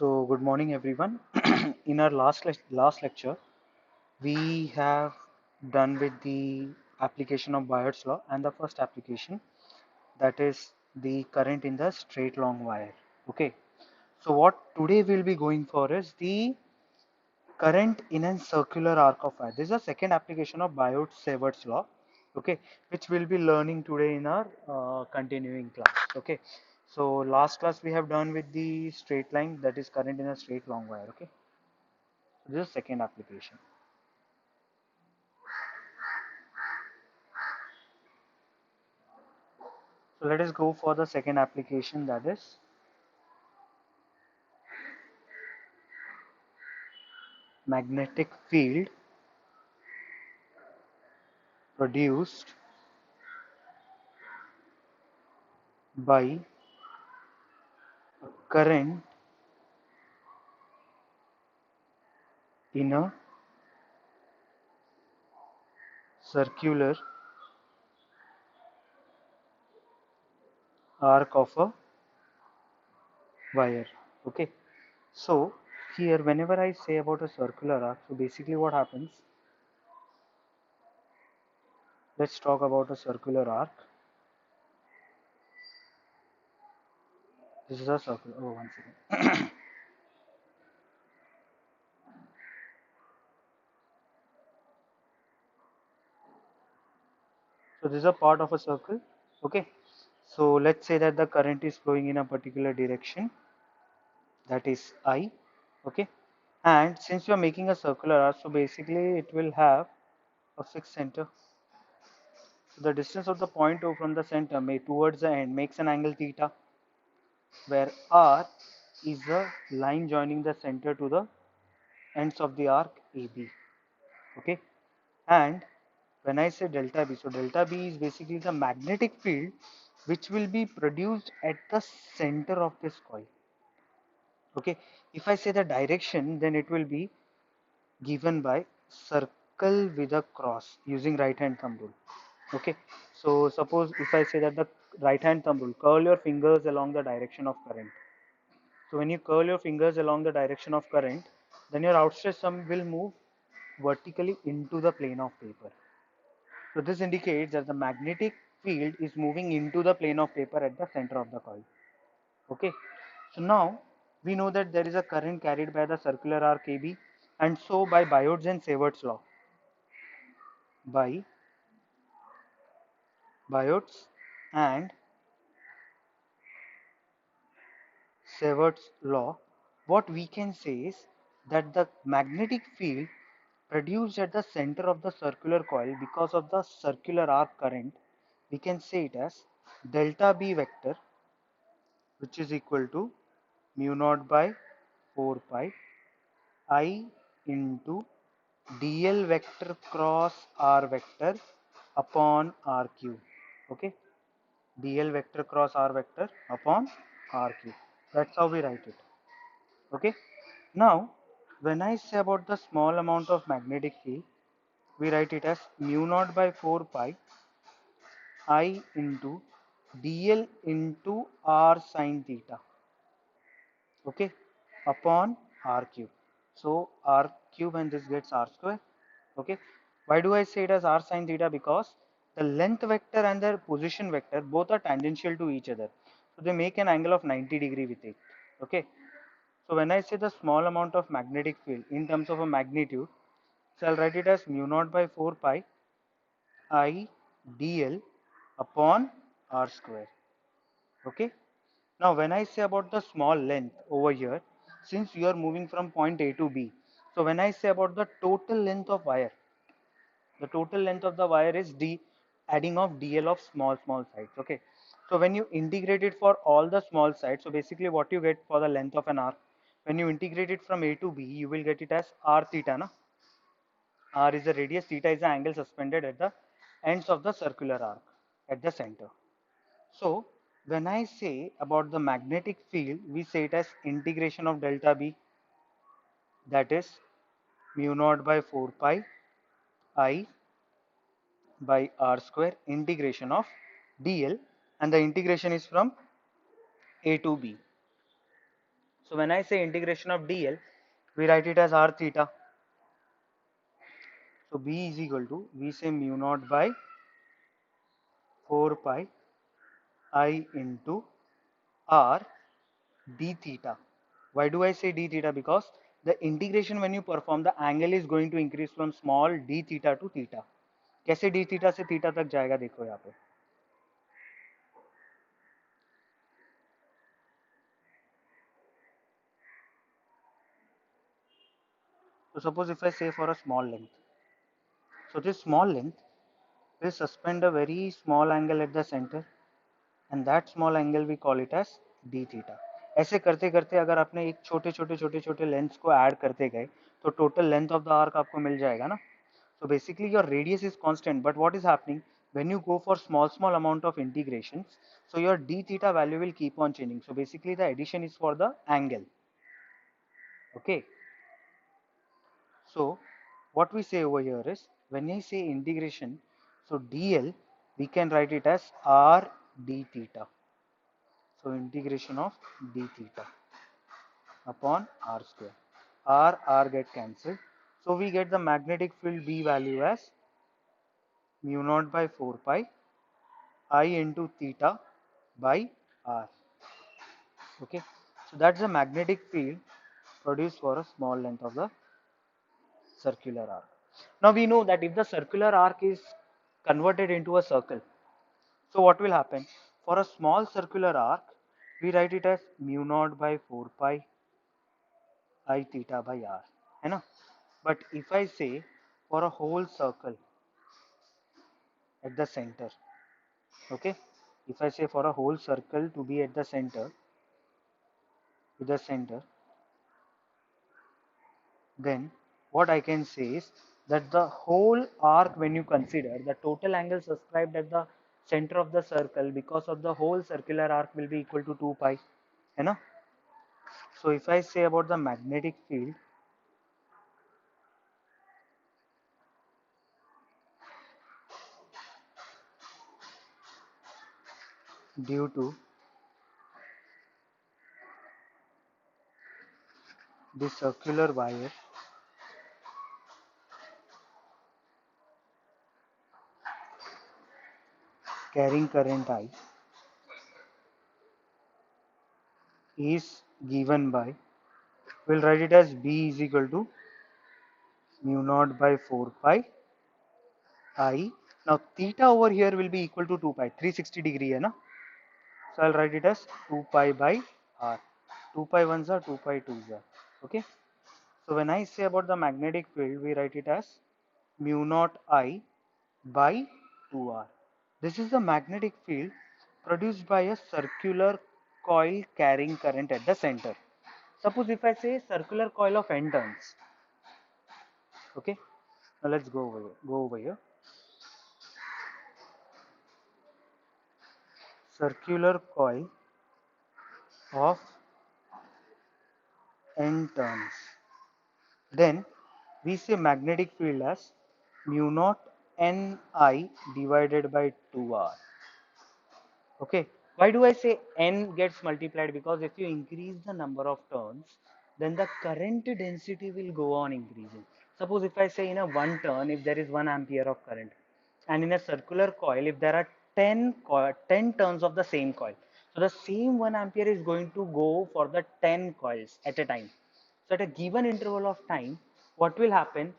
So, good morning, everyone. In our last lecture, we have done with the application of Bayer's law and the first application, that is the current in the straight long wire. Okay. So, what today we'll be going for is the current in a circular arc of wire. This is the second application of Biot-Savart's law. Okay, which we'll be learning today in our continuing class. Okay. So last class we have done with the straight line, that is current in a straight long wire. Okay. This is second application. So let us go for the second application, that is magnetic field produced by a current in a circular arc of a wire. Okay. So here whenever I say about a circular arc, so basically what happens, let's talk about a circular arc. This is a circle. Oh, one second. So this is a part of a circle. Okay. So let's say that the current is flowing in a particular direction, that is I. Okay. And since you are making a circular arc, so basically it will have a fixed center. So the distance of the point O from the center may towards the end makes an angle theta, where R is a line joining the center to the ends of the arc AB. Okay. And when I say delta B, so delta B is basically the magnetic field which will be produced at the center of this coil. Okay. If I say the direction, then it will be given by circle with a cross using right hand thumb rule. Okay. So suppose if I say that the right hand thumb rule, curl your fingers along the direction of current. So when you curl your fingers along the direction of current, then your outstretched thumb will move vertically into the plane of paper. So this indicates that the magnetic field is moving into the plane of paper at the center of the coil. Okay. So now we know that there is a current carried by the circular arc AB, and so by Biot's and Savart's law. By Biot's and Savart's law, what we can say is that the magnetic field produced at the center of the circular coil because of the circular arc current, we can say it as delta B vector, which is equal to mu naught by 4 pi I into dl vector cross r vector upon r cube. Okay, dl vector cross r vector upon r cube. That's how we write it. Okay, now when I say about the small amount of magnetic field, we write it as mu naught by 4 pi I into dl into r sine theta. Okay, upon r cube. So r cube and this gets r square. Okay, why do I say it as r sine theta? Because the length vector and the position vector both are tangential to each other, so they make an angle of 90 degree with it. Okay, so when I say the small amount of magnetic field in terms of a magnitude, so I'll write it as mu naught by 4 pi I dl upon r square. Okay, now when I say about the small length over here, since you are moving from point A to B, so when I say about the total length of wire, the total length of the wire is d adding of dl of small sides. Okay, so when you integrate it for all the small sides, so basically what you get for the length of an arc, when you integrate it from A to B, you will get it as r theta. Na? R is the radius, theta is the angle suspended at the ends of the circular arc at the center. So when I say about the magnetic field, we say it as integration of delta B, that is mu naught by 4 pi I by r square integration of dl, and the integration is from A to B. So when I say integration of dl, we write it as r theta. So b is equal to, we say mu naught by 4 pi I into r d theta. Why do I say d theta? Because the integration when you perform, the angle is going to increase from small d theta to theta. कैसे d theta से theta तक जाएगा देखो यहाँ पे. So suppose if I say for a small length, so this small length will suspend a very small angle at the center, and that small angle we call it as d theta. ऐसे करते करते अगर आपने एक छोटे छोटे छोटे छोटे लेंथ्स को ऐड करते गए तो total length of the arc आपको मिल जाएगा ना. So basically your radius is constant, but what is happening when you go for small amount of integrations, so your d theta value will keep on changing. So basically the addition is for the angle. Okay. So what we say over here is, when I say integration, so dl we can write it as r d theta. So integration of d theta upon r square. R get cancelled. So we get the magnetic field B value as mu naught by 4 pi I into theta by r. Okay. So that's the magnetic field produced for a small length of the circular arc. Now we know that if the circular arc is converted into a circle, so what will happen? For a small circular arc, we write it as mu naught by 4 pi I theta by r. है ना? But if I say for a whole circle at the center, okay, if I say for a whole circle to be at the center, to the center, then what I can say is that the whole arc, when you consider the total angle subscribed at the center of the circle because of the whole circular arc will be equal to 2 pi, है ना? So if I say about the magnetic field, due to the circular wire carrying current I is given by, we'll write it as B is equal to mu naught by 4 pi I. Now theta over here will be equal to 2 pi, 360 degree है ना? So I'll write it as 2 pi by r. 2 pi ones are 2 pi twos are. Okay. So when I say about the magnetic field, we write it as mu naught I by 2r. This is the magnetic field produced by a circular coil carrying current at the center. Suppose if I say circular coil of n turns. Okay. Now let's go over here. Go over here. Circular coil of n turns. Then we say magnetic field as mu naught Ni divided by 2r. Okay. Why do I say n gets multiplied? Because if you increase the number of turns, then the current density will go on increasing. Suppose if I say in a one turn, if there is 1 ampere of current, and in a circular coil, if there are 10 turns of the same coil, so the same 1 ampere is going to go for the 10 coils at a time. So at a given interval of time, what will happen?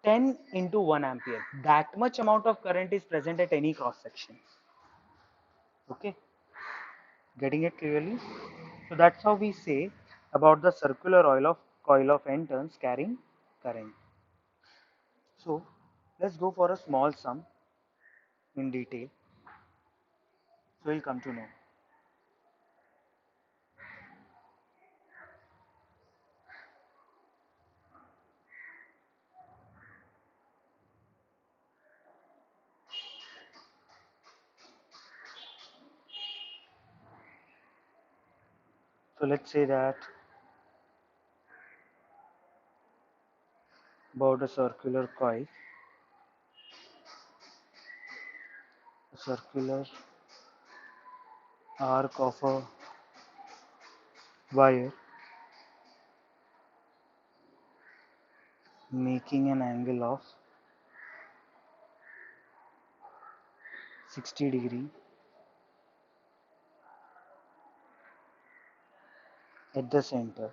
10 into 1 ampere. That much amount of current is present at any cross section. Okay. Getting it clearly? So that's how we say about the circular coil of n turns carrying current. So let's go for a small sum in detail. So we'll come to know. So let's say that about a circular coil, a circular arc of a wire making an angle of 60 degree at the center,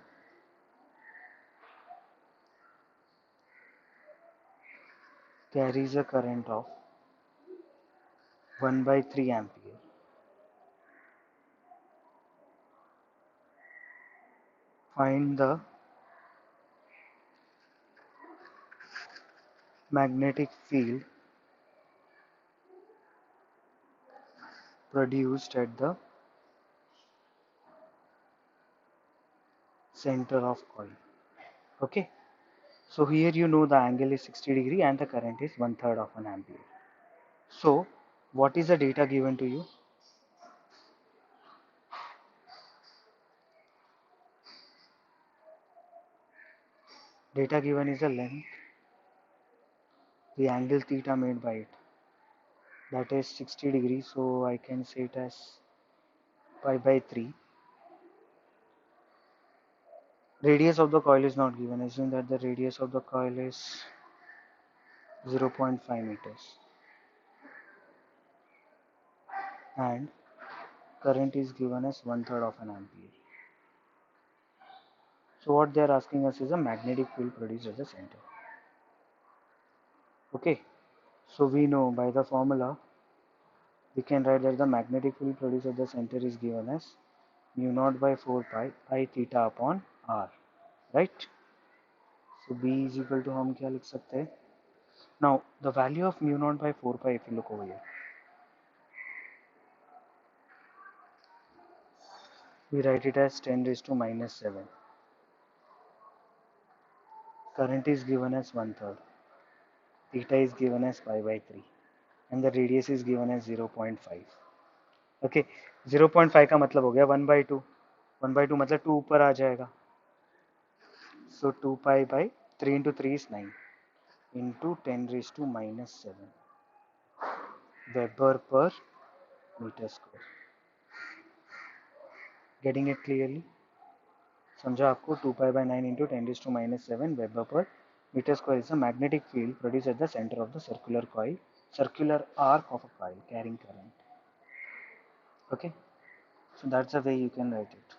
carries a current of 1 by 3 ampere. Find the magnetic field produced at the center of coil. Okay, so here you know the angle is 60 degree and the current is 1/3 of an ampere. So what is the data given to you? Data given is the length, the angle theta made by it, that is 60 degrees, so I can say it as pi by 3. Radius of the coil is not given. Assume that the radius of the coil is 0.5 meters and current is given as 1/3 of an ampere. So what they are asking us is a magnetic field produced at the center. Okay, so we know by the formula we can write that the magnetic field produced at the center is given as mu naught by 4 pi theta upon r, right? So B is equal to हम क्या लिख सकते हैं? Now the value of mu naught by 4 pi, if you look over here, we write it as 10 raised to minus 7. Current is given as 1/3. Theta is given as pi by 3 and the radius is given as 0.5. Okay, 0.5 का मतलब हो गया 1/2. 1/2 मतलब 2 ऊपर आ जाएगा. So 2 pi by 3 into 3 is 9 into 10 raised to minus 7 Weber per meter square. Getting it clearly? समझा आपको? 2 pi by 9 into 10 raised to minus 7 Weber per meter square is a magnetic field produced at the center of the circular arc of a coil carrying current. Okay, so that's the way you can write it.